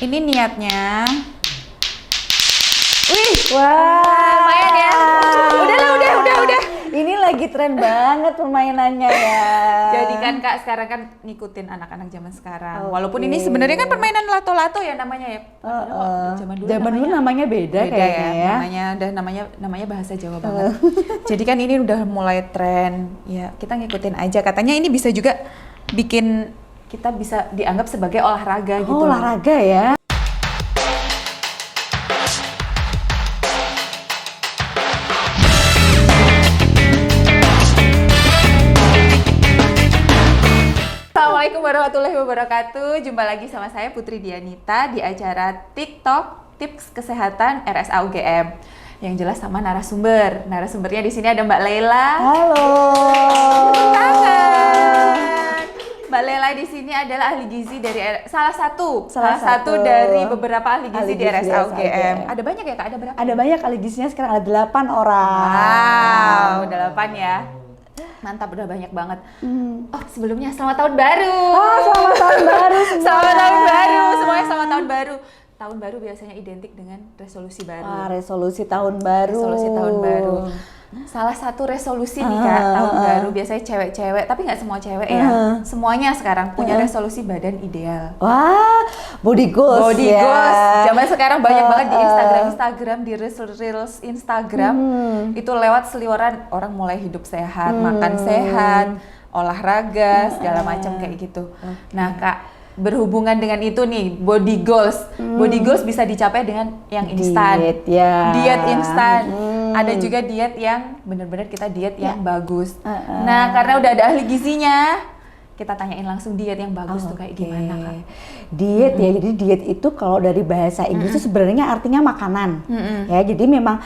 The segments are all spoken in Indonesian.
Ini niatnya. Wih, wah, lumayan ya. Udah. Ini lagi tren banget permainannya ya. Jadi kan Kak sekarang kan ngikutin anak-anak zaman sekarang. Okay. Walaupun ini sebenarnya kan permainan lato-lato ya namanya ya. Zaman dulu namanya beda kayaknya ya. Namanya bahasa Jawa banget. Jadi kan ini udah mulai tren. Ya, kita ngikutin aja. Katanya ini bisa juga bikin kita bisa dianggap sebagai olahraga gitu. Olahraga ya. Assalamualaikum warahmatullahi wabarakatuh. Jumpa lagi sama saya Putri Dianita di acara TikTok Tips Kesehatan RSA UGM. Yang jelas sama narasumber. Narasumbernya di sini ada Mbak Laila. Halo. Mbak Laila di sini adalah ahli gizi dari salah satu dari beberapa ahli gizi di RSA UGM. Ada banyak ya Kak? Ada berapa? Ada banyak ahli gizinya sekarang, ada 8 orang. Wow, udah 8 ya. Mantap, udah banyak banget. Oh, sebelumnya selamat tahun baru. Selamat tahun baru semua. Selamat tahun baru, semuanya selamat tahun baru. Tahun baru biasanya identik dengan resolusi baru. Resolusi tahun baru. Resolusi tahun baru. Salah satu resolusi nih Kak, tahun baru biasanya cewek-cewek, tapi nggak semua cewek ya. Semuanya sekarang punya resolusi badan ideal. Wah, body goals. Body ya. goals. Zaman sekarang banyak banget di Instagram, di Reels Instagram. Itu lewat seliweran orang mulai hidup sehat, makan sehat, olahraga, segala macam kayak gitu. Nah Kak, berhubungan dengan itu nih, body goals. Body goals bisa dicapai dengan yang instan. Diet ya. Diet instan. Ada juga diet yang benar-benar kita diet yang bagus. Nah, karena udah ada ahli gizinya, kita tanyain langsung diet yang bagus tuh kayak gimana Kak? Diet ya, jadi diet itu kalau dari bahasa Inggris itu sebenarnya artinya makanan. Ya, jadi memang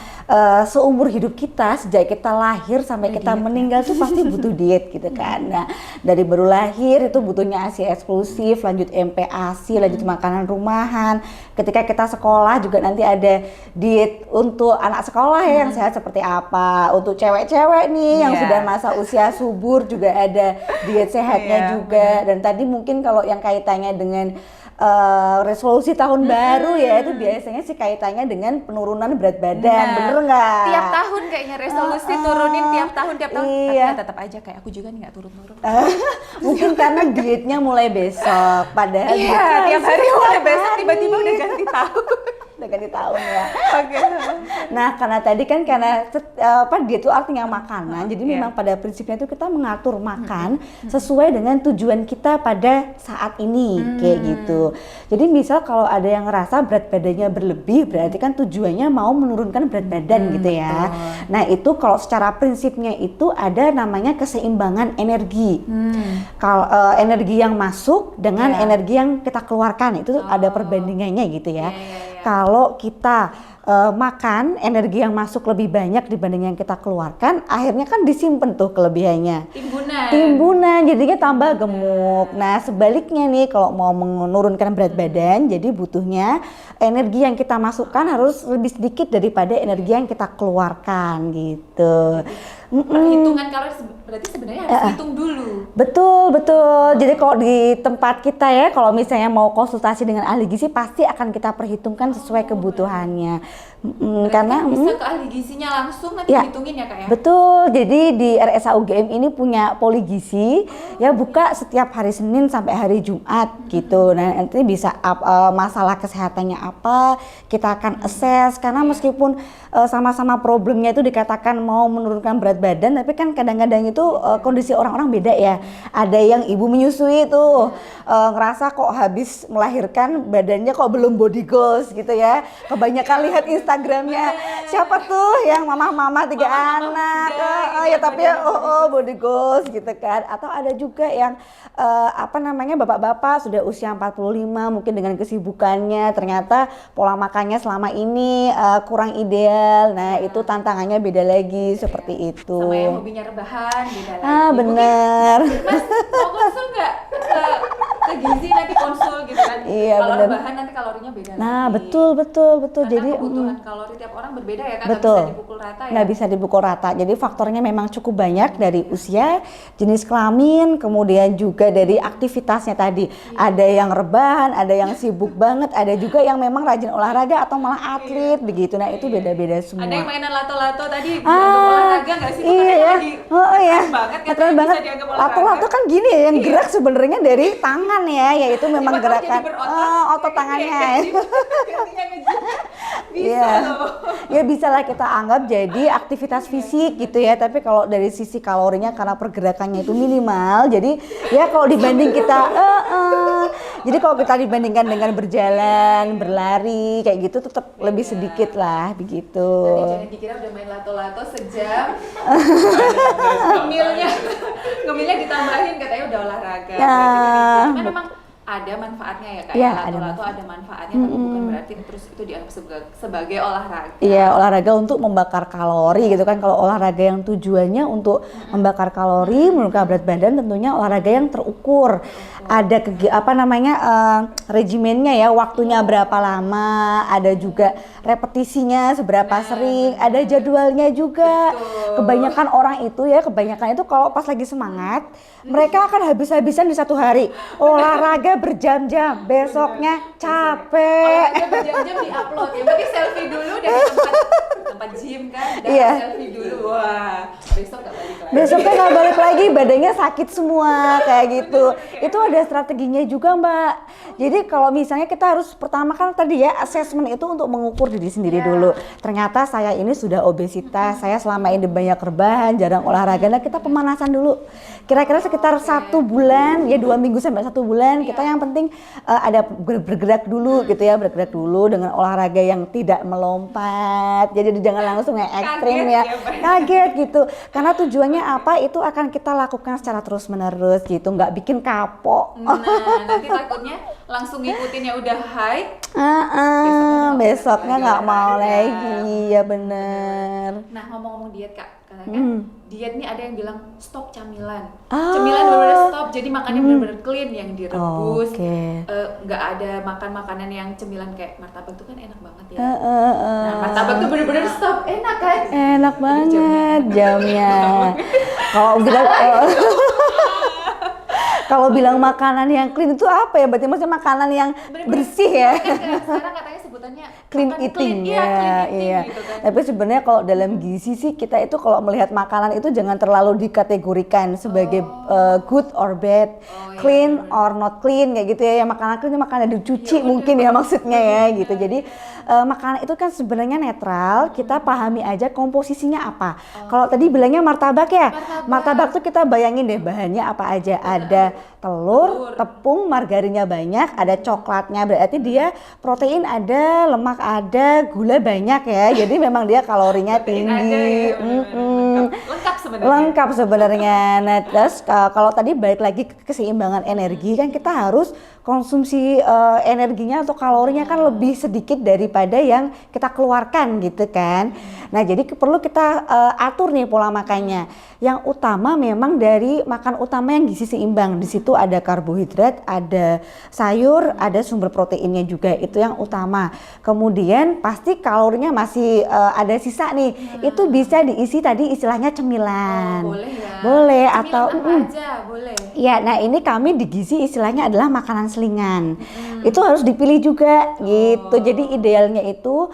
seumur hidup kita, sejak kita lahir sampai kita meninggal tuh pasti butuh diet gitu kan. Nah, dari baru lahir itu butuhnya ASI eksklusif, lanjut MPASI, lanjut makanan rumahan. Ketika kita sekolah juga nanti ada diet untuk anak sekolah ya, yang sehat seperti apa. Untuk cewek-cewek nih yang sudah masa usia subur juga ada diet sehatnya juga. Dan tadi mungkin kalau yang kaitannya dengan resolusi tahun baru ya, itu biasanya sih kaitannya dengan penurunan berat badan, bener nggak? Tiap tahun kayaknya resolusi turunin tiap tahun. Iya. Tapi tetap aja kayak aku juga nih nggak turun-turun. Mungkin karena dietnya mulai besok, padahal tiap hari mulai besok tiba-tiba udah ganti tahun. Udah ganti tahun ya. Oke. Nah, karena tadi kan diet itu artinya makanan, jadi memang pada prinsipnya itu kita mengatur makan sesuai dengan tujuan kita pada saat ini kayak gitu. Jadi misal kalau ada yang ngerasa berat badannya berlebih, berarti kan tujuannya mau menurunkan berat badan gitu ya. Nah, itu kalau secara prinsipnya itu ada namanya keseimbangan energi. Kalau energi yang masuk dengan energi yang kita keluarkan itu ada perbandingannya gitu ya. Kalau kita makan, energi yang masuk lebih banyak dibanding yang kita keluarkan, akhirnya kan disimpan tuh kelebihannya. Timbunan, jadinya tambah gemuk. Nah, sebaliknya nih kalau mau menurunkan berat badan, jadi butuhnya energi yang kita masukkan harus lebih sedikit daripada energi yang kita keluarkan gitu. Perhitungan kalori berarti sebenarnya harus hitung dulu. Betul. Jadi kalau di tempat kita ya, kalau misalnya mau konsultasi dengan ahli gizi pasti akan kita perhitungkan sesuai kebutuhannya. Karena bisa ke ahli gizinya langsung nanti hitungin ya Kak ya? Betul, jadi di RSA UGM ini punya poligizi ya, buka setiap hari Senin sampai hari Jumat gitu. Nah, nanti bisa masalah kesehatannya apa, kita akan assess. Karena meskipun sama-sama problemnya itu dikatakan mau menurunkan berat badan, tapi kan kadang-kadang itu kondisi orang-orang beda ya. Ada yang ibu menyusui tuh ngerasa kok habis melahirkan badannya kok belum body goals gitu ya. Kebanyakan lihat Instagramnya siapa tuh yang mama-mama 3 anak, ya tapi ya body goals gitu kan. Atau ada juga yang bapak-bapak sudah usia 45 mungkin dengan kesibukannya ternyata pola makannya selama ini kurang ideal. Nah, itu tantangannya beda lagi seperti itu. Sama yang hobinya rebahan beda lagi. Bener. Mas mau konsul nggak ke ke gizi nanti konsul gitu kan. Iya, Kalau bener. rebahan nanti kalorinya beda Nah, lagi. betul. Karena Jadi kebutuhan kalori tiap orang berbeda ya kan, betul. nggak bisa dipukul rata ya. Nggak bisa dipukul rata. Jadi faktornya memang cukup banyak dari usia, jenis kelamin, kemudian juga dari aktivitasnya tadi. Ada yang rebahan, ada yang sibuk banget, ada juga yang memang rajin olahraga atau malah atlet begitu. Nah, itu beda-beda semua. Ada yang mainan lato-lato tadi dianggap olahraga nggak sih? Itu Iya katanya ya. lagi Oh iya. keren banget Keren katanya banget. bisa dianggap olahraga. Lato-lato kan gini ya, yang gerak sebenarnya dari tangan ya, yaitu memang Siapa tahu jadi gerakan berotot, otot tangannya. kayak nge-gym. Intinya nge-gym. Bisa Iya. loh. Ya bisa lah kita anggap jadi aktivitas fisik gitu ya, tapi kalau dari sisi kalorinya karena pergerakannya itu minimal, jadi ya kalau dibanding kita jadi kalau kita dibandingkan dengan berjalan, berlari kayak gitu tetap lebih sedikit lah begitu. Jadi jangan dikira udah main lato-lato sejam. ngemilnya ditambahin katanya udah olahraga. Ya. Cuman memang ada manfaatnya ya Kak. Ya, Lato-lato ada manfaatnya, tapi bukan berarti terus itu dianggap sebagai olahraga. Iya, olahraga untuk membakar kalori gitu kan. Kalau olahraga yang tujuannya untuk membakar kalori, menurunkan berat badan, tentunya olahraga yang terukur. Ada regimennya ya, waktunya berapa lama, ada juga repetisinya seberapa sering, ada jadwalnya juga. Kebanyakan orang itu kalau pas lagi semangat, mereka akan habis-habisan di satu hari. Olahraga berjam-jam, besoknya capek. Olahraga berjam-jam di-upload ya. Berarti selfie dulu dari tempat gym kan. Dan Iya. selfie dulu. Wah, besok gak balik lagi. Besoknya nggak balik lagi, badannya sakit semua kayak gitu. Itu ada strateginya juga Mbak. Jadi kalau misalnya kita harus pertama kan tadi ya assessment itu untuk mengukur diri sendiri dulu. Ternyata saya ini sudah obesitas, saya selama ini banyak rebahan, jarang olahraga. Nah kita pemanasan dulu. Kira-kira sekitar 1 bulan, ya 2 minggu sampai 1 bulan. Kita yang penting ada bergerak dulu gitu ya, bergerak dulu dengan olahraga yang tidak melompat. Jadi jangan langsung yang ekstrim ya. Kaget gitu. Karena tujuannya apa? Itu akan kita lakukan secara terus-menerus gitu, nggak bikin kapok. Nah, nanti takutnya langsung ngikutinnya udah high. Besoknya nggak mau lagi, ya bener. Nah, ngomong-ngomong diet Kak, katanya diet nih ada yang bilang stop camilan. Ah. Camilan benar-benar stop, jadi makannya benar-benar clean, yang direbus. Oke. Nggak ada makan makanan yang cemilan kayak martabak tuh kan enak banget ya. Nah, martabak tuh benar-benar stop, enak kan? Enak banget jamnya. Kalau bilang kalau bilang makanan yang clean itu apa ya? Berarti maksudnya makanan yang bersih ya. Sekarang katanya sebutannya Clean makan eating clean, ya, clean eating iya. gitu kan. Tapi sebenarnya kalau dalam gizi sih kita itu kalau melihat makanan itu jangan terlalu dikategorikan sebagai good or bad, clean or not clean kayak gitu ya. Yang makanan clean itu makanan dicuci mungkin ya maksudnya ya gitu. Jadi makanan itu kan sebenarnya netral, kita pahami aja komposisinya apa. Kalau tadi bilangnya martabak ya, martabak tuh kita bayangin deh bahannya apa aja. Ada telur, tepung, margarinnya banyak, ada coklatnya, berarti dia protein ada, lemak ada, gula banyak ya. Jadi memang dia kalorinya tinggi. Lengkap sebenarnya. Lengkap sebenarnya. Nah, terus kalau tadi balik lagi ke keseimbangan energi kan kita harus konsumsi energinya atau kalorinya kan lebih sedikit daripada yang kita keluarkan gitu kan. Nah, jadi perlu kita atur nih pola makannya. Yang utama memang dari makan utama yang gizi seimbang. Di situ ada karbohidrat, ada sayur, ada sumber proteinnya juga. Itu yang utama. Kemudian pasti kalorinya masih ada sisa nih. Itu bisa diisi tadi istilahnya cemilan. Boleh ya. Boleh Cemilan atau apa aja boleh. ya, nah ini kami di gizi istilahnya adalah makanan selingan. Itu harus dipilih juga gitu. Jadi idealnya itu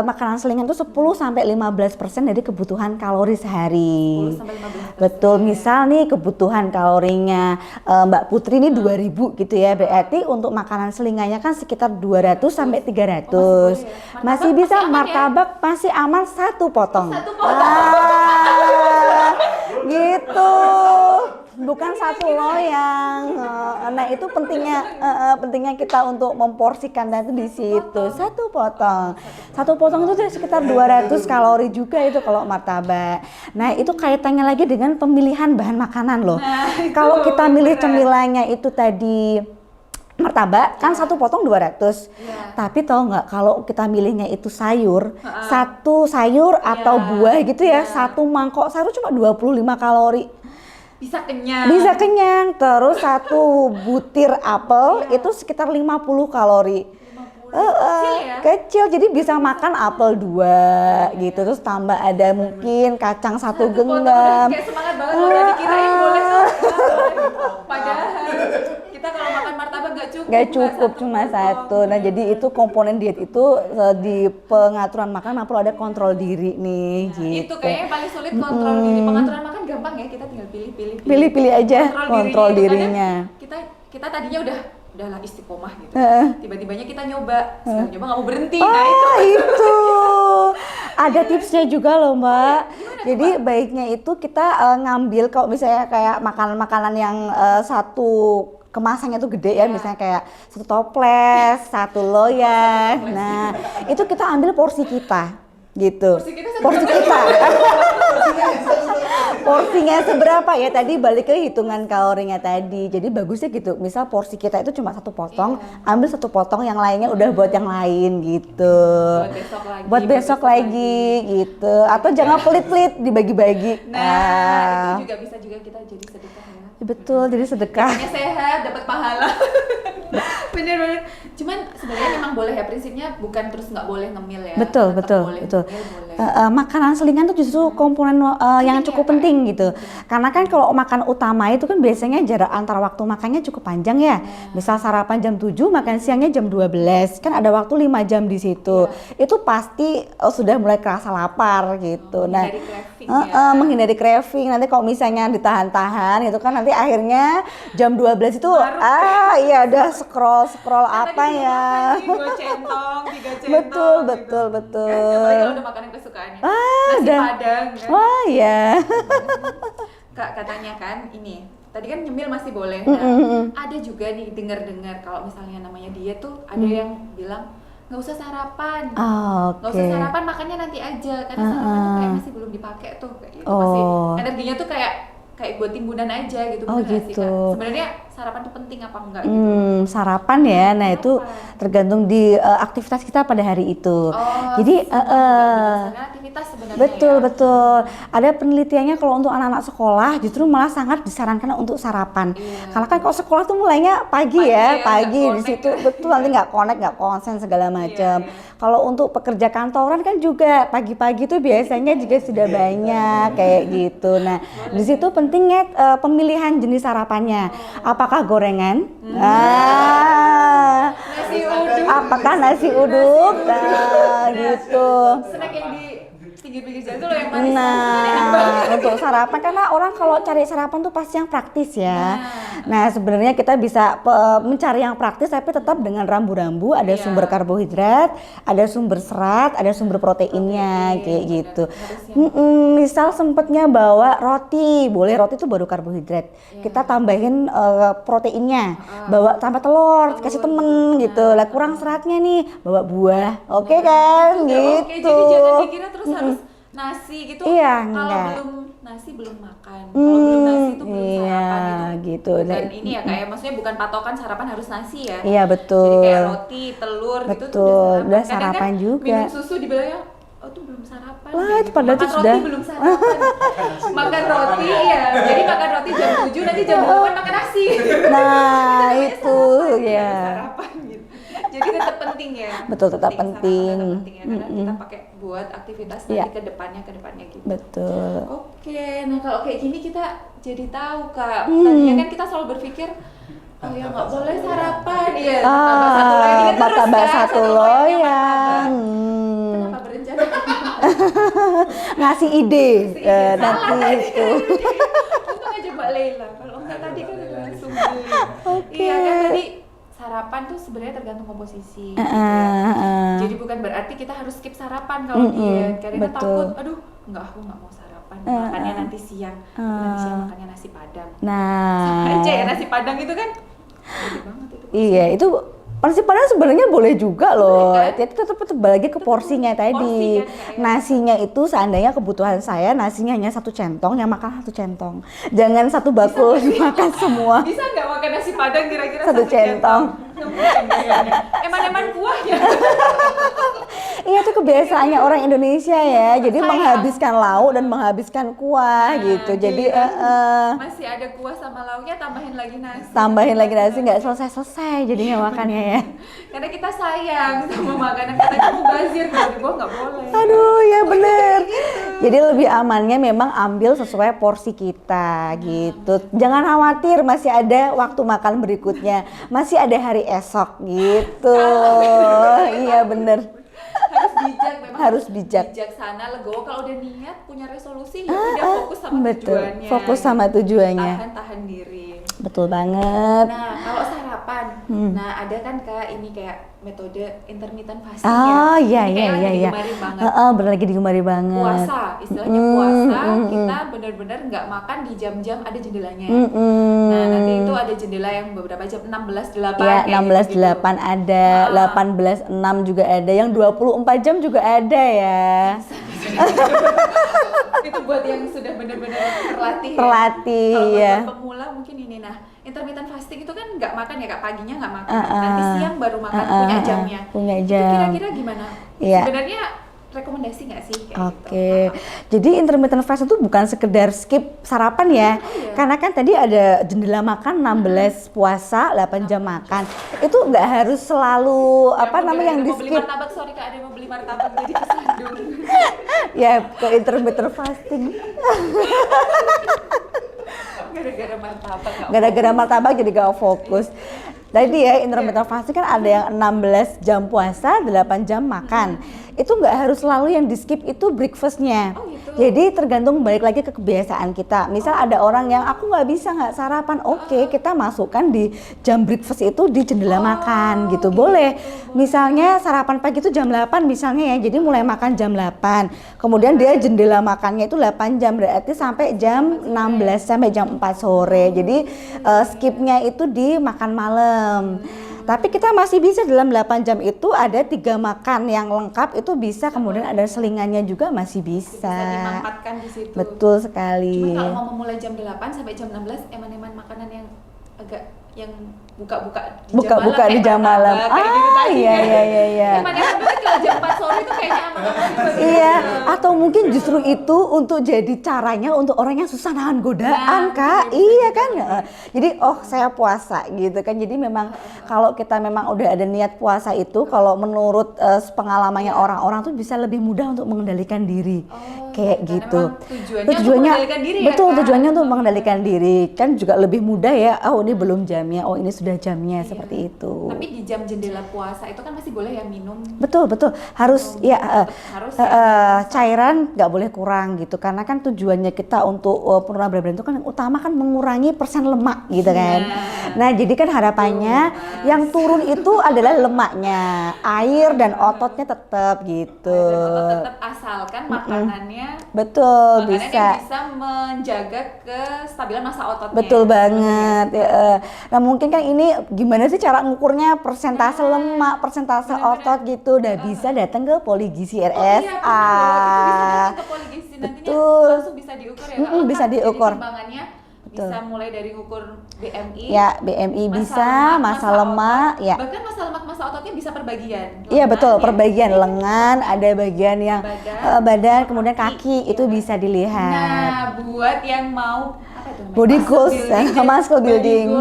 makanan selingan itu 10-15% dari kebutuhan kalori sehari. 10-15%. Betul, misal nih kebutuhan kalorinya Mbak Putri ini 2000 gitu ya. Berarti untuk makanan selingannya kan sekitar 200-300. Masih bisa, martabak masih aman 1 potong. Gitu. Bukan 1 loyang. Nah, itu pentingnya kita untuk memporsikan dan itu di situ. 1 potong. 1 potong itu sekitar 200 kalori juga itu kalau martabak. Nah, itu kaitannya lagi dengan pemilihan bahan makanan loh. Kalau kita milih cemilannya itu tadi martabak kan 1 potong 200. Tapi tahu nggak kalau kita milihnya itu sayur, 1 sayur atau buah gitu ya, 1 mangkok sayur cuma 25 kalori. bisa kenyang. Bisa kenyang. Terus satu butir apel itu sekitar 50 kalori. Kecil ya? Kecil, jadi bisa makan apel 2 gitu, terus tambah ada mungkin kacang 1 genggam. Kayak semangat banget loh, tadi kirain boleh padahal kita kalau makan martabak Gak cukup cuma 1. Nah jadi itu komponen diet itu di pengaturan makan perlu ada kontrol diri nih gitu. Itu kayaknya paling sulit, kontrol diri. Pengaturan makan gampang ya, kita tinggal pilih aja kontrol dirinya. Kita tadinya udahlah istiqomah gitu. Tiba-tibanya kita nyoba nggak mau berhenti. Nah itu ada tipsnya juga loh Mbak. Jadi baiknya itu kita ngambil kalau misalnya kayak makanan-makanan yang satu kemasannya tuh gede ya, misalnya kayak 1 toples, 1 loyang. Nah itu kita ambil porsi kita gitu. Porsi kita. Porsinya seberapa ya, tadi balik ke hitungan kalorinya tadi. Jadi bagusnya gitu, misal porsi kita itu cuma 1 potong, ambil 1 potong, yang lainnya udah buat yang lain gitu. Buat besok lagi gitu. Atau jangan pelit-pelit, dibagi-bagi. Nah, itu juga bisa kita jadi sedekah ya. Betul, jadi sedekah. Hanya sehat, dapat pahala. Bener-bener. Cuman sebenarnya memang boleh ya, prinsipnya bukan terus nggak boleh ngemil ya. Betul. Makanan selingan tuh justru komponen yang cukup penting gitu. Karena kan kalau makan utama itu kan biasanya jarak antara waktu makannya cukup panjang ya. Misal sarapan jam 7, makan siangnya jam 12. Kan ada waktu 5 jam di situ. Itu pasti sudah mulai kerasa lapar gitu. Nah, menghindari craving. Nanti kalau misalnya ditahan-tahan gitu kan, nanti akhirnya jam 12 itu iya udah scroll apa ya. 2 centong, 3 centong. Betul. Apalagi kalau udah makanan kesukaannya. Nasi Padang kan. Wah ya. Kak, katanya kan ini, tadi kan nyemil masih boleh. Nah, ada juga nih dengar-dengar kalau misalnya namanya diet tuh ada yang bilang nggak usah sarapan. Nggak usah sarapan, makannya nanti aja, karena sarapan tuh kayak masih belum dipakai tuh, kayak gitu. Masih energinya tuh kayak buat timbunan aja gitu. Sebenarnya sarapan tuh penting apa enggak gitu? Sarapan ya, nah itu tergantung di aktivitas kita pada hari itu. Jadi aktivitas sebenarnya. Betul. Ada penelitiannya kalau untuk anak-anak sekolah justru malah sangat disarankan untuk sarapan. Karena kan kalau sekolah tuh mulainya pagi di situ betul, nanti nggak connect, nggak konsen segala macam. Kalau untuk pekerja kantoran kan juga pagi-pagi tuh biasanya juga sudah banyak kayak gitu. Nah di situ pentingnya pemilihan jenis sarapannya. Apakah gorengan? Nasi uduk. Apakah nasi uduk? Gitu. Snack yang di pinggir-pinggir jalan tuh loh yang manis. Untuk sarapan, karena orang kalau cari sarapan tuh pasti yang praktis ya. Nah sebenarnya kita bisa mencari yang praktis tapi tetap dengan rambu-rambu, ada sumber karbohidrat, ada sumber serat, ada sumber proteinnya kayak gitu. Misal sempetnya bawa roti, boleh, roti itu baru karbohidrat. Kita tambahin proteinnya, bawa tambah telur, kasih temen gitu. Lah kurang seratnya nih, bawa buah, oke kan? Gitu. Jadi jangan dikira terus harus nasi gitu. Iya, kalau enggak. belum nasi belum makan. Kalau belum nasi itu belum sarapan gitu. Dan ini ya kayak maksudnya bukan patokan sarapan harus nasi ya. Iya betul. Jadi kayak roti, telur gitu tuh udah sarapan kan juga. Minum susu dibilangnya tuh belum sarapan. Itu padahal makan itu sudah. Roti belum sarapan. Makan roti ya. Jadi makan roti jam 7, nanti jam 8 makan nasi. Nah, itu ya. Sarapan gitu. Jadi tetap penting ya. Betul, tetap penting. Tetap penting ya, karena kita pakai buat aktivitas nanti ke depannya gitu. Betul. Oke, nah kalau kayak gini kita jadi tahu Kak. Tadinya kan kita selalu berpikir ya nggak boleh sarapan, iya. Tambah satu loyang. Kenapa berencana? Ngasih ide nanti itu. Untung aja Mbak Leila, kalau enggak tadi kan udah langsung beli. Oke. Iya kan tadi sarapan tuh sebenarnya tergantung komposisi. Jadi bukan berarti kita harus skip sarapan kalau diet. Karena takut, aduh, aku nggak mau sarapan. Makannya nanti siang. Nanti siang makannya nasi Padang. Nah, aja ya nasi Padang itu kan. Banget itu. Iya, itu nasi Padang sebenarnya boleh juga loh. Jadi tetap lagi ke porsinya tadi. Nasinya itu seandainya kebutuhan saya nasinya hanya 1 centong, yang makan 1 centong. Jangan 1 bakul dimakan semua. Bisa nggak makan nasi Padang kira-kira 1 centong? Eman-eman kuahnya. Iya, itu kebiasaannya orang Indonesia ya. Jadi menghabiskan lauk dan menghabiskan kuah gitu. Jadi masih ada kuah sama lauknya, tambahin lagi nasi. Tambahin lagi nasi, nggak selesai-selesai jadinya makannya ya. Karena kita sayang sama makanan, katanya mubazir, kalau di bawah nggak boleh. Aduh, ya bener. Jadi lebih amannya memang ambil sesuai porsi kita gitu. Jangan khawatir, masih ada waktu makan berikutnya, masih ada hari esok gitu. Iya bener. Harus bijak memang. Harus bijak. Bijaksana, legowo. Kalau udah niat, punya resolusi, ya udah fokus sama betul. tujuannya. Fokus sama tujuannya. Tahan diri. Betul banget. Nah, kalau sarapan, nah ada kan Kak ini kayak metode intermittent fasting Oh ya. iya. Digemari banget. Bener lagi digemari banget. Puasa, istilahnya puasa, kita benar-benar nggak makan di jam-jam ada jendelanya. Nah, nanti itu ada jendela yang beberapa jam, 16-8. Ya, 16-8 ada, 18-6 juga ada, yang 24 jam juga ada ya. Itu buat yang sudah benar-benar terlatih. Terlatih Kalau ya. buat pemula mungkin ini, nah intermittent fasting itu kan nggak makan ya Kak, paginya nggak makan, nanti siang baru makan, punya jamnya. Punya Itu jam. kira-kira gimana? Iya. Sebenarnya rekomendasi nggak sih kayak Oke, gitu? jadi intermittent fasting itu bukan sekedar skip sarapan ya, karena kan tadi ada jendela makan 16 puasa, 8 jam makan, itu nggak harus selalu yang di mau beli skip. martabak, sorry Kak, ada yang mau beli martabak jadi kesandung. Ya ke intermittent fasting. Gara-gara martabak nggak Gara-gara martabak jadi gak fokus. Tadi ya intermittent fasting kan ada yang 16 jam puasa, 8 jam makan. Itu nggak harus selalu yang di skip itu breakfastnya. Oh, gitu. Jadi tergantung balik lagi ke kebiasaan kita. Misal ada orang yang aku nggak bisa nggak sarapan, oke, kita masukkan di jam breakfast itu di jendela makan gitu. Boleh. Misalnya sarapan pagi itu jam 8 misalnya ya. Jadi mulai makan jam 8. Kemudian dia jendela makannya itu 8 jam, berarti sampai jam 16 sampai jam 4 sore. Jadi skipnya itu di makan malam. Tapi kita masih bisa dalam 8 jam itu ada 3 makan yang lengkap, itu bisa, kemudian ada selingannya juga masih bisa. Bisa dimanfaatkan di situ. Betul sekali. Cuma kalau mau memulai jam 8 sampai jam 16, eman-eman makanan yang agak yang buka-buka di jam malam. Iya. Eman-eman banget kalau jam 4 sore itu kayaknya aman-aman. Iya, atau mungkin justru itu untuk jadi caranya untuk orang yang susah nahan godaan, Kak. Iya kan? Jadi saya puasa gitu kan. Jadi memang kalau kita memang udah ada niat puasa itu, kalau menurut pengalamannya orang-orang tuh bisa lebih mudah untuk mengendalikan diri. Kayak gitu. Tujuannya untuk mengendalikan diri. Betul, ya, tujuannya untuk mengendalikan diri. Kan juga lebih mudah ya. Oh, ini belum jamnya. Oh, ini sudah jamnya, seperti itu. Tapi di jam jendela puasa itu kan masih boleh ya minum. Betul. Harus cairan nggak boleh kurang gitu. Karena kan tujuannya kita untuk penurunan berat badan itu kan yang utama kan mengurangi persen lemak gitu kan. Nah, jadi kan harapannya yang turun itu adalah lemaknya, air dan ototnya tetap gitu. Tetap asalkan makanannya Betul, yang bisa menjaga kestabilan massa ototnya. Betul banget. Nah, mungkin kan ini gimana sih cara ngukurnya, persentase lemak, persentase otot gitu. Udah bisa datang ke Poligisi RSA. Itu bisa datang ke Poligisi, nantinya langsung bisa diukur ya. Bisa diukur. Timbangannya bisa mulai dari ukur BMI. Ya, BMI bisa, massa lemak, ya. Bahkan massa lemak, massa ototnya bisa per bagian. Iya betul, per bagian lengan, ada bagian yang badan, kemudian kaki itu bisa dilihat. Nah, buat yang mau apa itu namanya? Body goals, muscle building.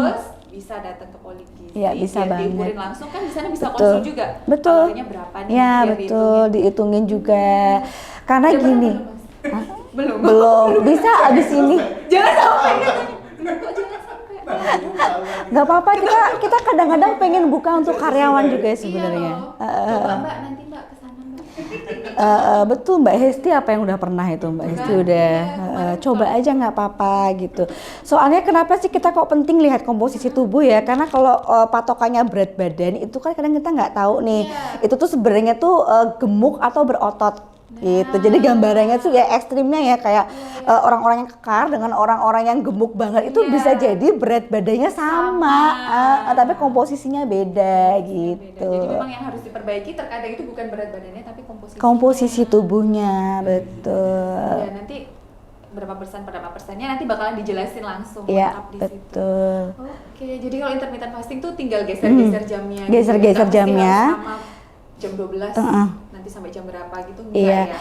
Bisa datang ke Poligisi. Iya, bisa banget. Diukurin langsung kan di sana bisa konsul juga. Betul. Kalorinya berapa nih? Ya, betul, dihitungin juga. Karena gini. Belum. Bisa abis ini. Jangan sampai gitu. Kok jangan sampai? Nggak apa-apa, kita kadang-kadang pengen buka untuk karyawan juga sebenarnya. Coba Mbak, nanti Mbak kesana Mbak. Betul, Mbak Hesti apa yang udah pernah itu Mbak Hesti udah coba aja nggak apa-apa gitu. Soalnya kenapa sih kita kok penting lihat komposisi tubuh ya? Karena kalau patokannya berat badan itu kan kadang kita nggak tahu nih. Itu tuh sebenarnya tuh gemuk atau berotot. Gitu. Jadi gambarannya tuh ya ekstrimnya ya kayak orang-orang yang kekar dengan orang-orang yang gemuk banget itu bisa jadi berat badannya sama. Tapi komposisinya beda gitu. Jadi memang yang harus diperbaiki terkadang itu bukan berat badannya tapi komposisi tubuhnya, betul. Ya, nanti berapa persennya nanti bakalan dijelasin langsung lengkap di betul. Situ. Oke, jadi kalau intermittent fasting tuh tinggal geser-geser jamnya. Geser-geser jamnya. Sama jam 12. nanti sampai jam berapa gitu enggak Iya, ya?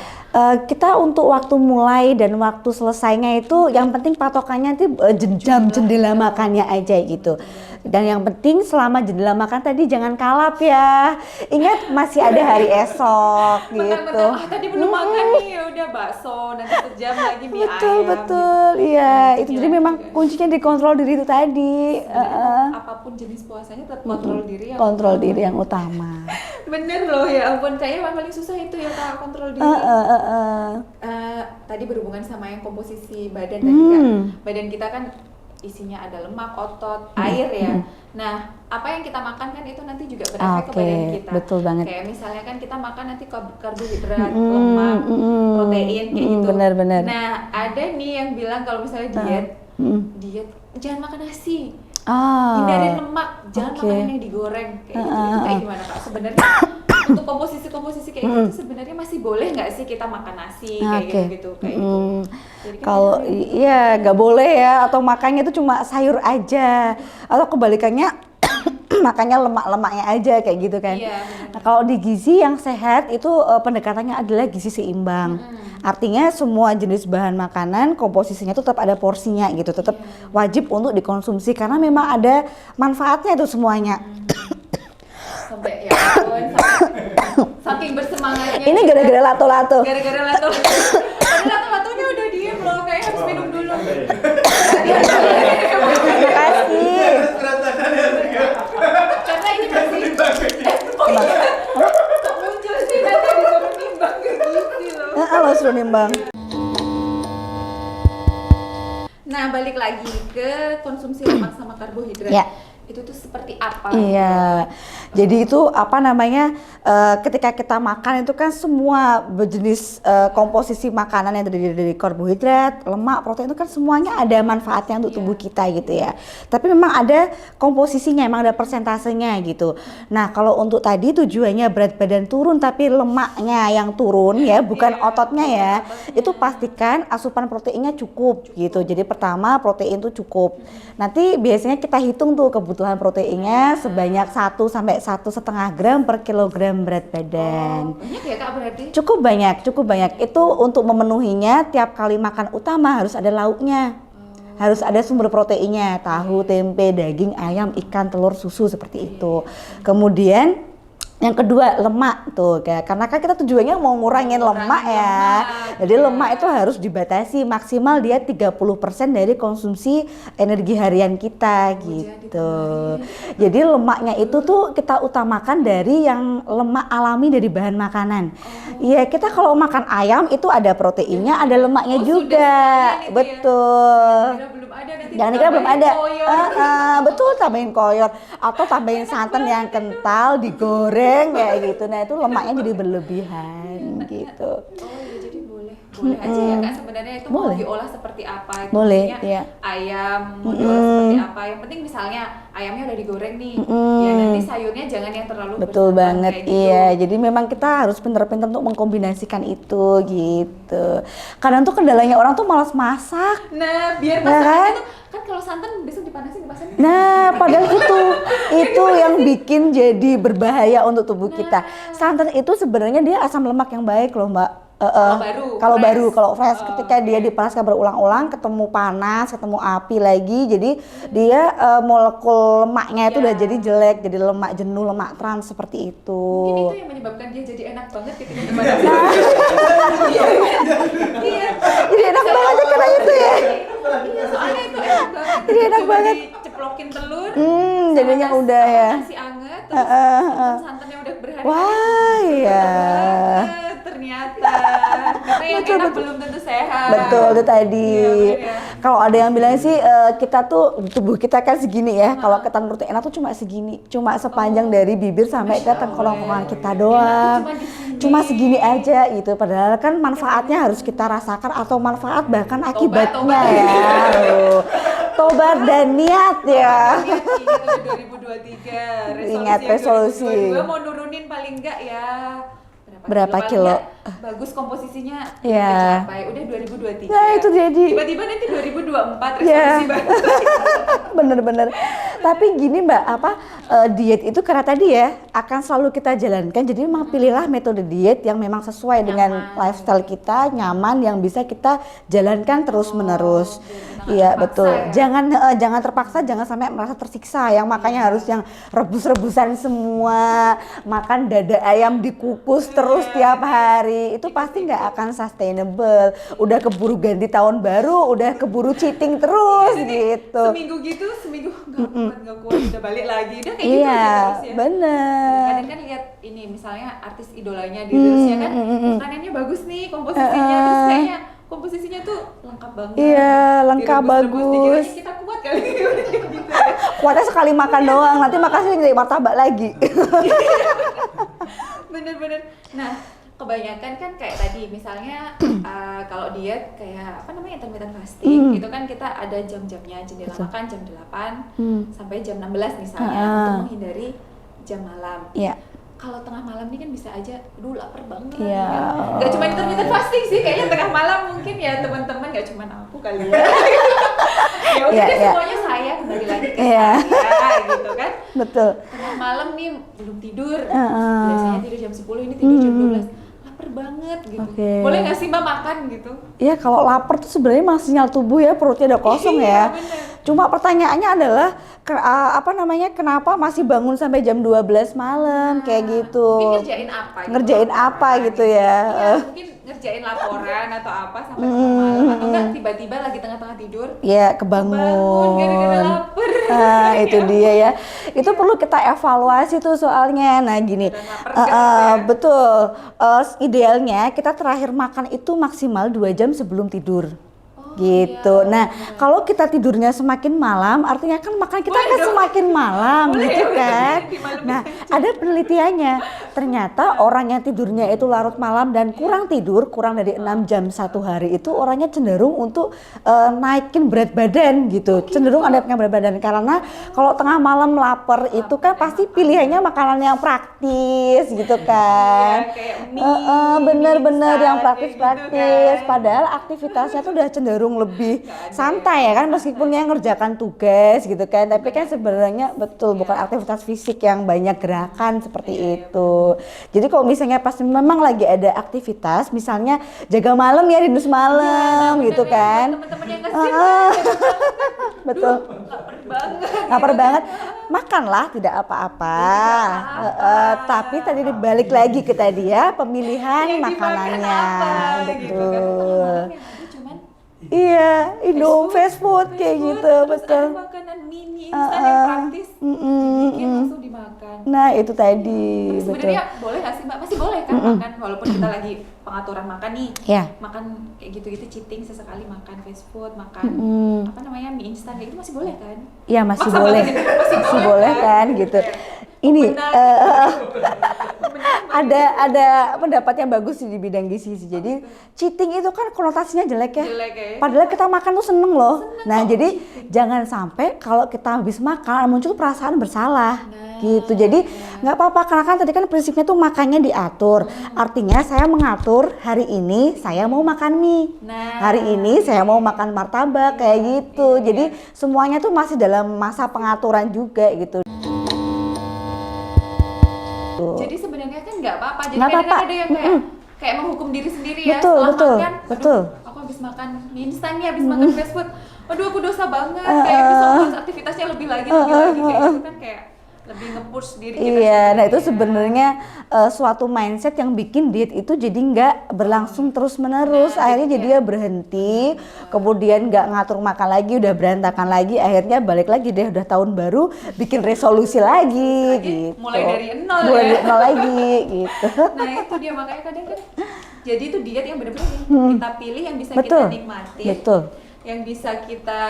kita untuk waktu mulai dan waktu selesainya itu yang penting patokannya itu jam jendela makannya aja gitu. Dan yang penting selama jendela makan tadi jangan kalap ya. Ingat masih ada hari esok gitu. Bentar-bentar, tadi belum makan nih, ya udah bakso, nanti sejam lagi mie ayam. Betul, iya. Itu jadi memang juga. kuncinya di kontrol diri itu tadi. Apapun jenis puasanya tetap kontrol diri ya. Kontrol diri yang utama. Bener loh, ya ampun, kayaknya yang paling susah itu ya Kak, kontrol diri. Tadi berhubungan sama yang komposisi badan tadi Kak. Badan kita kan isinya ada lemak, otot, air ya. Nah, apa yang kita makan kan itu nanti juga berefek ke badan kita. Betul banget. Kayak misalnya kan kita makan nanti karbohidrat, lemak, protein kayak gitu. Benar-benar. Nah, ada nih yang bilang kalau misalnya diet jangan makan nasi. Hindarin lemak, jangan makan yang digoreng kayak gitu. Itu kayak gimana Kak? Sebenarnya untuk komposisi kayak gitu sebenarnya masih boleh nggak sih kita makan nasi kayak gitu kayak gitu. Jadi kan kalau iya nggak boleh ya, atau makannya itu cuma sayur aja, atau kebalikannya makannya lemak-lemaknya aja kayak gitu kan. Iya, Nah, kalau di gizi yang sehat itu pendekatannya adalah gizi seimbang. Artinya semua jenis bahan makanan komposisinya itu tetap ada porsinya gitu, tetap wajib untuk dikonsumsi karena memang ada manfaatnya itu semuanya. sampai ya ampun, saking bersemangatnya. Ini gara-gara lato-lato. Gara-gara lato. Padahal lato-latonya udah diem loh, kayak harus minum dulu. Terima kasih. Karena ini masih oh iya. Kok muncul sih nanti disuruh nimbang kayak gitu loh. Lo suruh nimbang. Nah, balik lagi ke konsumsi lemak sama karbohidrat. Ya. Itu tuh seperti apa? Iya, jadi itu apa namanya, ketika kita makan itu kan semua jenis komposisi makanan yang terdiri dari karbohidrat, lemak, protein itu kan semuanya ada manfaatnya untuk tubuh kita gitu ya. Tapi memang ada komposisinya, memang ada persentasenya gitu. Nah kalau untuk tadi tujuannya berat badan turun tapi lemaknya yang turun ya, bukan ototnya ya, itu pastikan asupan proteinnya cukup gitu. Jadi pertama protein itu cukup. Nanti biasanya kita hitung tuh kebutuhan proteinnya sebanyak 1 sampai 1,5 gram per kilogram berat badan. Banyak ya Kak berarti? Cukup banyak. Itu untuk memenuhinya tiap kali makan utama harus ada lauknya. Harus ada sumber proteinnya, tahu, tempe, daging, ayam, ikan, telur, susu seperti itu. Kemudian yang kedua lemak tuh, karena kan kita tujuannya mau ngurangin lemak ya. Jadi lemak itu harus dibatasi, maksimal dia 30% dari konsumsi energi harian kita gitu. Jadi lemaknya itu tuh kita utamakan dari yang lemak alami dari bahan makanan. Iya, kita kalau makan ayam itu ada proteinnya, ada lemaknya juga. Betul. Jangan dikira belum ada. Betul, tambahin koyor atau tambahin santan yang kental digoreng kayak gitu. Nah itu lemaknya jadi berlebihan gitu. Oh iya, jadi boleh aja ya Kak sebenarnya itu mau diolah seperti apa itu. Boleh, maksudnya iya. ayam mau diolah seperti apa, yang penting misalnya ayamnya udah digoreng nih ya nanti sayurnya jangan yang terlalu betul bersantan banget kayak gitu. iya, jadi memang kita harus pintar-pintar untuk mengkombinasikan itu gitu. Kadang tuh kendalanya orang tuh malas masak. Nah biar Ya masakannya kan? tuh kan kalau santan besok dipanasin dipasain. Nah, padahal itu yang bikin jadi berbahaya untuk tubuh kita. Santan itu sebenarnya dia asam lemak yang baik loh, Mbak. Kalau fresh ketika dia dipanaskan berulang-ulang, ketemu panas, ketemu api lagi, jadi dia molekul lemaknya itu udah jadi jelek, jadi lemak jenuh, lemak trans seperti itu. Mungkin itu yang menyebabkan dia jadi enak banget ketika dipanasin. Iya. Jadi enak banget karena itu ya. Iya, soalnya itu enak banget. Jadi enak Coba banget. diceplokin telur. Jadinya sama udah ya. Nasi anget, terus santannya udah berhari-hari. Wah, iya. Ternyata. Karena yang enak belum tentu sehat. Betul itu tadi. Iya. Kalau ada yang bilang sih kita tuh tubuh kita kan segini ya. Kalau ketan protein enak tuh cuma segini, cuma sepanjang dari bibir sampai ke tengkorak kita doang. Cuma segini aja gitu. Padahal kan manfaatnya harus kita rasakan atau manfaat bahkan akibatnya ya. Tobat dan niat ya. Ingat 2023. Ingat resolusi. 2022 mau nurunin paling enggak ya berapa kilo? bagus komposisinya Iya. tercapai, udah 2023. Nah, itu jadi. Tiba-tiba nanti 2024 Iya. resolusi baru. Bener-bener. Tapi gini Mbak, diet itu karena tadi ya akan selalu kita jalankan. Jadi memang pilihlah metode diet yang memang sesuai dengan lifestyle kita, nyaman, yang bisa kita jalankan terus-menerus. Iya betul. Ya. Jangan terpaksa, jangan sampai merasa tersiksa. Yang makanya harus yang rebus-rebusan semua, makan dada ayam dikukus terus tiap hari. Itu pasti nggak akan sustainable. Udah keburu ganti tahun baru, udah keburu cheating terus gitu. Seminggu nggak kuat, udah balik lagi, udah kayak gitu aja Iya, terus ya. bener. Kadang kan lihat ini misalnya artis idolanya di Reelsnya kan, makanannya bagus nih komposisinya, terus kayaknya komposisinya tuh lengkap banget. Iya, lengkap Direbus-rebus, dikiranya bagus. kita kuat kali gitu ya. Kuatnya sekali makan doang, nanti makasih jadi martabak lagi. Bener-bener. Nah, kebanyakan kan kayak tadi misalnya kalau diet kayak apa namanya intermittent fasting itu kan kita ada jam-jamnya, jendela makan jam 8 sampai jam 16 misalnya untuk menghindari jam malam. Iya. Kalau tengah malam ini kan bisa aja, aduh lapar banget. Iya. Kan? Gak cuma intermittent fasting sih, kayaknya tengah malam mungkin ya teman-teman, gak cuma aku kali ya. Ya udah Iya, deh, iya. semuanya saya kembali lagi ke Iya. saya gitu kan. Betul. Tengah malam nih belum tidur, biasanya tidur jam 10, ini tidur jam 12, lapar banget gitu. Oke. Boleh nggak sih Mbak makan gitu? Iya, kalau lapar tuh sebenarnya masih sinyal tubuh ya, perutnya udah kosong ya. Bener. Cuma pertanyaannya adalah kenapa masih bangun sampai jam 12 malam kayak gitu. Mungkin ngerjain apa gitu. Ngerjain apa gitu ya. Iya, mungkin ngerjain laporan atau apa sampai tengah malam, atau enggak tiba-tiba lagi tengah-tengah tidur Ya, bangun kebangun. gara-gara lapar. Itu dia ya. Itu perlu kita evaluasi tuh soalnya. Nah, gini. Dan lapar kan ya. Betul. Idealnya kita terakhir makan itu maksimal 2 jam sebelum tidur. Gitu. Nah, kalau kita tidurnya semakin malam, artinya kan makan kita Boleh akan dong. semakin malam gitu kan. Di malam Nah, ada penelitiannya. Ternyata orang yang tidurnya itu larut malam dan kurang tidur, kurang dari 6 jam satu hari itu orangnya cenderung untuk naikin berat badan gitu. Cenderung ada naikin berat badan karena kalau tengah malam lapar itu kan pasti pilihannya makanan yang praktis gitu kan. Iya, kayak mie, Bener-bener mie yang instan, praktis-praktis. gitu kan. Padahal aktivitasnya tuh udah cenderung lebih santai ya kan, meskipun yang ngerjakan tugas gitu kan, tapi kan sebenarnya betul bukan aktivitas fisik yang banyak gerakan seperti itu. Jadi kalau misalnya pas memang lagi ada aktivitas, misalnya jaga malam ya, dinus malam gitu kan. Teman-teman yang ngasih Betul. lapar banget. Lapar banget, makanlah tidak apa-apa. Tapi tadi balik lagi ke tadi ya, pemilihan Yang dimakan makanannya. apa, gitu kan. Betul. Malam yang ada cuman Iya, fast food kayak food, gitu, terus betul. ada makanan mini instan yang praktis, bikin langsung dimakan. Nah, itu tadi, Tapi betul. sebenarnya boleh nggak sih Mbak? Masih boleh kan makan walaupun kita lagi pengaturan makan nih. Ya. Makan kayak gitu-gitu cheating sesekali, makan fast food, makan apa namanya mie instan kayak gitu masih boleh kan? Iya, masih Maksa boleh. banget ini, Masih boleh kan gitu. Ini ada pendapat yang bagus sih di bidang gizi sih. Jadi cheating itu kan konotasinya jelek ya. Jelek ya. Padahal kita makan tuh seneng loh. Nah, jadi jangan sampai kalau kita habis makan muncul perasaan bersalah. Gitu. Jadi nggak apa-apa, karena kan tadi kan prinsipnya tuh makannya diatur. Artinya saya mengatur hari ini saya mau makan mie. Hari ini saya mau makan martabak kayak gitu. Jadi semuanya tuh masih dalam masa pengaturan juga gitu. Jadi sebenarnya kan nggak apa-apa. Jadi Nggak kadang apa-apa. ada yang kayak menghukum diri sendiri ya. Betul, Setelah betul, makan, aduh, betul. aku habis makan mie instan nih, habis makan fast food. Aduh, aku dosa banget. Kayak bisa ngurus aktivitasnya lebih lagi kayak gitu kan, kayak lebih nge-push diri kita. Iya, nah itu sendiri. sebenarnya suatu mindset yang bikin diet itu jadi nggak berlangsung terus-menerus. Akhirnya jadi dia berhenti, kemudian nggak ngatur makan lagi, udah berantakan lagi. Akhirnya balik lagi deh, udah tahun baru, bikin resolusi lagi gitu. mulai dari nol Mulai ya. dari nol lagi gitu. Nah itu dia, makanya kadang kan jadi itu diet yang benar-benar kita pilih, yang bisa Betul. kita nikmati, Betul. yang bisa kita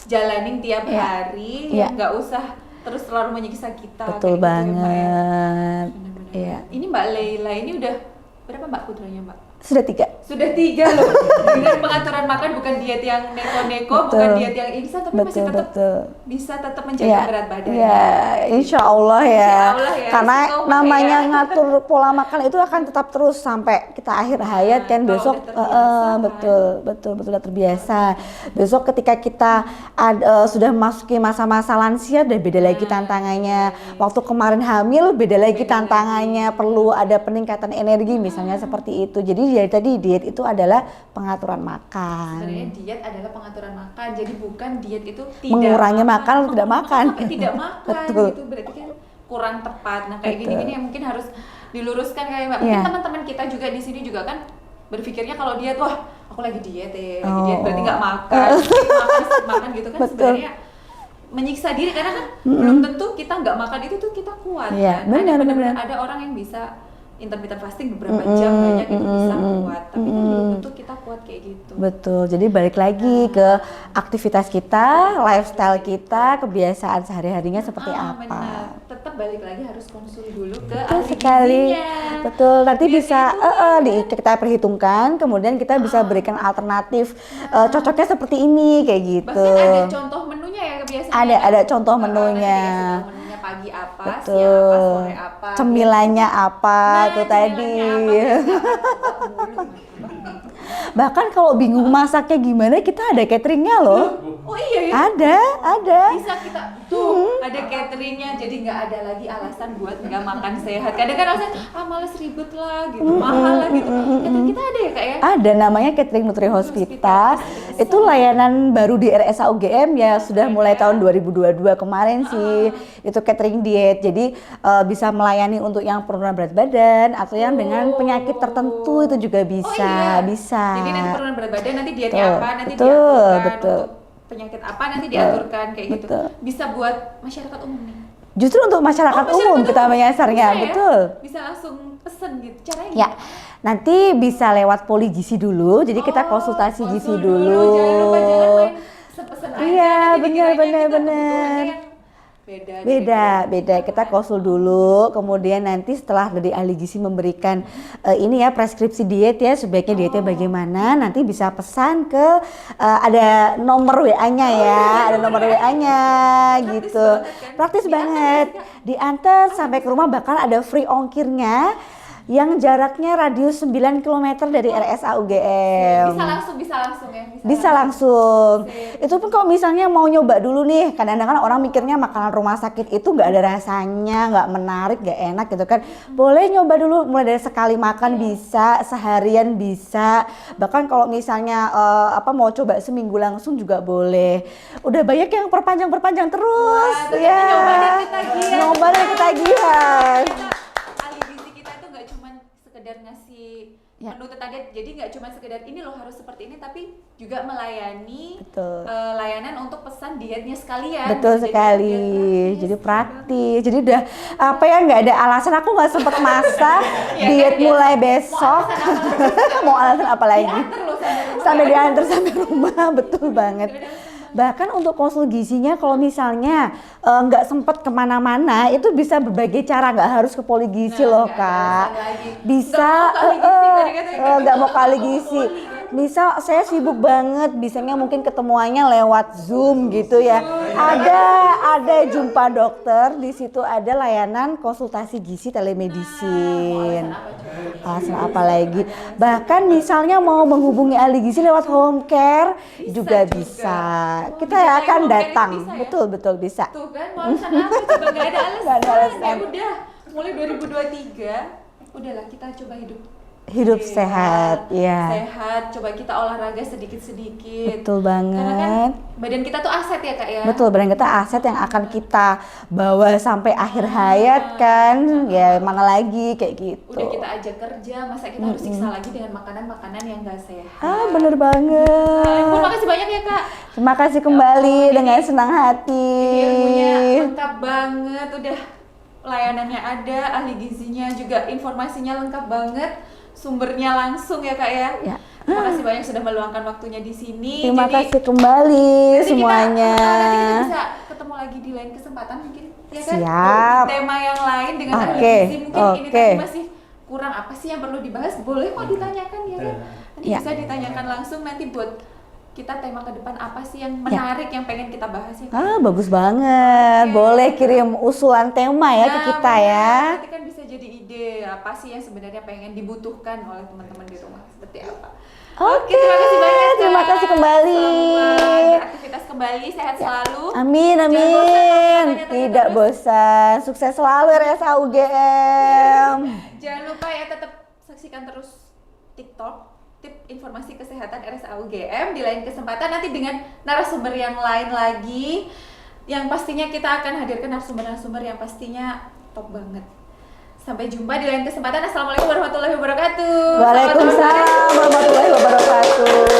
jalanin tiap Iya. hari, Iya. yang nggak usah terus selalu menyiksa kita. Betul kayak gitu ya, Mbak, ya. banget. Benar-benar. Iya. Ini Mbak Leila ini udah berapa Mbak putranya Mbak? Sudah 3. Sudah 3 loh. Dengan pengaturan makan, bukan diet yang neko-neko, bukan diet yang instan, tapi masih tetap bisa tetap menjaga berat badan. Ya, insya Allah ya. Insya Allah ya. Karena namanya ngatur pola makan itu akan tetap terus sampai kita akhir hayat kan. Besok betul udah terbiasa. Besok ketika kita sudah masuki masa-masa lansia, udah beda lagi tantangannya. Waktu kemarin hamil beda lagi tantangannya, perlu ada peningkatan energi misalnya seperti itu. Jadi dari tadi diet itu adalah pengaturan makan. Sebenarnya diet adalah pengaturan makan, jadi bukan diet itu tidak mengurangi makan atau tidak makan. Sampai tidak makan. Betul. Gitu berarti kan kurang tepat. Nah kayak gini-gini yang mungkin harus diluruskan kayak Mbak. Mungkin teman-teman kita juga di sini juga kan berpikirnya kalau diet, wah aku lagi diet lagi diet berarti nggak makan, makan gitu kan. Sebenarnya menyiksa diri karena kan belum tentu kita nggak makan itu tuh kita kuat. Kan? Ada orang yang bisa intermittent fasting beberapa jam banyak itu bisa kuat, tapi kan belum tentu kita kuat kayak gitu. Betul, jadi balik lagi ke aktivitas kita, lifestyle kita, kebiasaan sehari-harinya seperti apa. Benar. Tetap balik lagi harus konsul dulu ke ahli gizinya. Betul, nanti bisa kita perhitungkan, kemudian kita bisa berikan alternatif cocoknya seperti ini kayak gitu. Bahkan ada contoh menunya ya biasanya. Ada contoh menunya. Pagi apa, betul. siang apa, sore apa, cemilannya apa tuh tadi. Bahkan kalau bingung masaknya gimana, kita ada cateringnya loh. Oh iya ya? Ada. Bisa kita ada cateringnya, jadi nggak ada lagi alasan buat nggak makan sehat. Kadang kan alasan males ribet lah gitu, mahal lah gitu. Catering kita ada ya Kak ya? Ada, namanya Catering Nutri Hospita. Itu layanan baru di RSA UGM ya, sudah mulai tahun 2022 kemarin sih. Itu catering diet, jadi bisa melayani untuk yang penurunan berat badan atau yang dengan penyakit tertentu itu juga bisa. Jadi nanti penurunan berat badan, nanti dietnya apa, nanti diaturkan. Untuk penyakit apa nanti diaturkan kayak gitu. Bisa buat masyarakat umum nih. Justru untuk masyarakat umum kita menyasarnya, betul. Bisa langsung pesen gitu, caranya ya. Nanti bisa lewat Poligisi dulu, jadi kita konsultasi gizi dulu. Jangan lupa jangan main pesen aja. Iya, benar. Beda. Kita konsul dulu, kemudian nanti setelah dari ahli gizi memberikan ini ya preskripsi diet ya, sebaiknya dietnya bagaimana, nanti bisa pesan ke ada nomor WA-nya ya, ada nomor WA-nya gitu. Praktis banget. Diantar sampai ke rumah, bahkan ada free ongkirnya yang jaraknya radius 9 km dari RSA UGM. Bisa langsung ya? Bisa langsung. Itu pun kalau misalnya mau nyoba dulu nih, kadang-kadang orang mikirnya makanan rumah sakit itu nggak ada rasanya, nggak menarik, nggak enak gitu kan. Boleh nyoba dulu, mulai dari sekali makan bisa, seharian bisa. Bahkan kalau misalnya mau coba seminggu langsung juga boleh. Udah banyak yang perpanjang terus. Wah, ya. Nyoba dan ketagihan. Sekedar ngasih menu tadi, jadi nggak cuma sekedar ini loh harus seperti ini, tapi juga melayani layanan untuk pesan dietnya sekalian. Betul sekali, jadi praktis. Jadi udah nggak ada alasan aku nggak sempet masak diet mulai besok. Mau alasan apa lagi? Sampai diantar sampai rumah, betul banget. Bahkan untuk konsul gizinya kalau misalnya nggak sempat kemana-mana, itu bisa berbagai cara, nggak harus ke Poligisi loh Kak. Bisa nggak mau kali gizi. Bisa saya sibuk banget, bisanya mungkin ketemuannya lewat Zoom gitu ya. Ada jumpa dokter, di situ ada layanan konsultasi gizi telemedicine. Alasan apa lagi? Bahkan misalnya mau menghubungi ahli gizi lewat home care juga bisa. Kita akan datang. Betul bisa. Tuh kan, mau alasan apa? Coba nggak ada alasan. Ya udah, mulai 2023, udahlah kita coba hidup sehat, ya. Sehat, coba kita olahraga sedikit-sedikit. Betul banget. Karena kan badan kita tuh aset ya Kak ya. Betul, badan kita aset yang akan kita bawa sampai akhir hayat kan. Ya mana lagi kayak gitu. Udah kita ajak kerja, masa kita harus siksa lagi dengan makanan-makanan yang gak sehat. Bener banget. Terima kasih banyak ya Kak. Terima kasih kembali dengan senang hati. Ilmunya lengkap banget, udah layanannya ada, ahli gizinya juga informasinya lengkap banget. Sumbernya langsung ya Kak ya. Terima kasih banyak sudah meluangkan waktunya di sini. Terima kasih kembali semuanya. Nanti kita bisa ketemu lagi di lain kesempatan mungkin ya kan. Siap. Tema yang lain dengan ahli gizi mungkin ini tadi masih kurang apa sih yang perlu dibahas, boleh kok ditanyakan ya kan. Nanti Ya. bisa ditanyakan langsung nanti buat kita tema ke depan apa sih yang menarik yang pengen kita bahas ya. Bagus banget. Oke. Boleh kirim usulan tema ya ke Nah, kita benar. ya. Nanti kan bisa jadi ide apa sih yang sebenarnya pengen dibutuhkan oleh teman-teman di rumah seperti apa. Oke, Terima kasih banyak. terima Kak. kasih kembali. Selamat beraktivitas kembali, sehat selalu. Amin, Jangan amin. bosan kalau kita tanya-tanya Tidak terus. bosan. Sukses selalu RSA UGM. Jangan lupa ya tetap saksikan terus TikTok tip informasi kesehatan RSA UGM di lain kesempatan nanti dengan narasumber yang lain lagi yang pastinya kita akan hadirkan narasumber-narasumber yang pastinya top banget. Sampai jumpa di lain kesempatan. Assalamualaikum warahmatullahi wabarakatuh. Waalaikumsalam warahmatullahi wabarakatuh.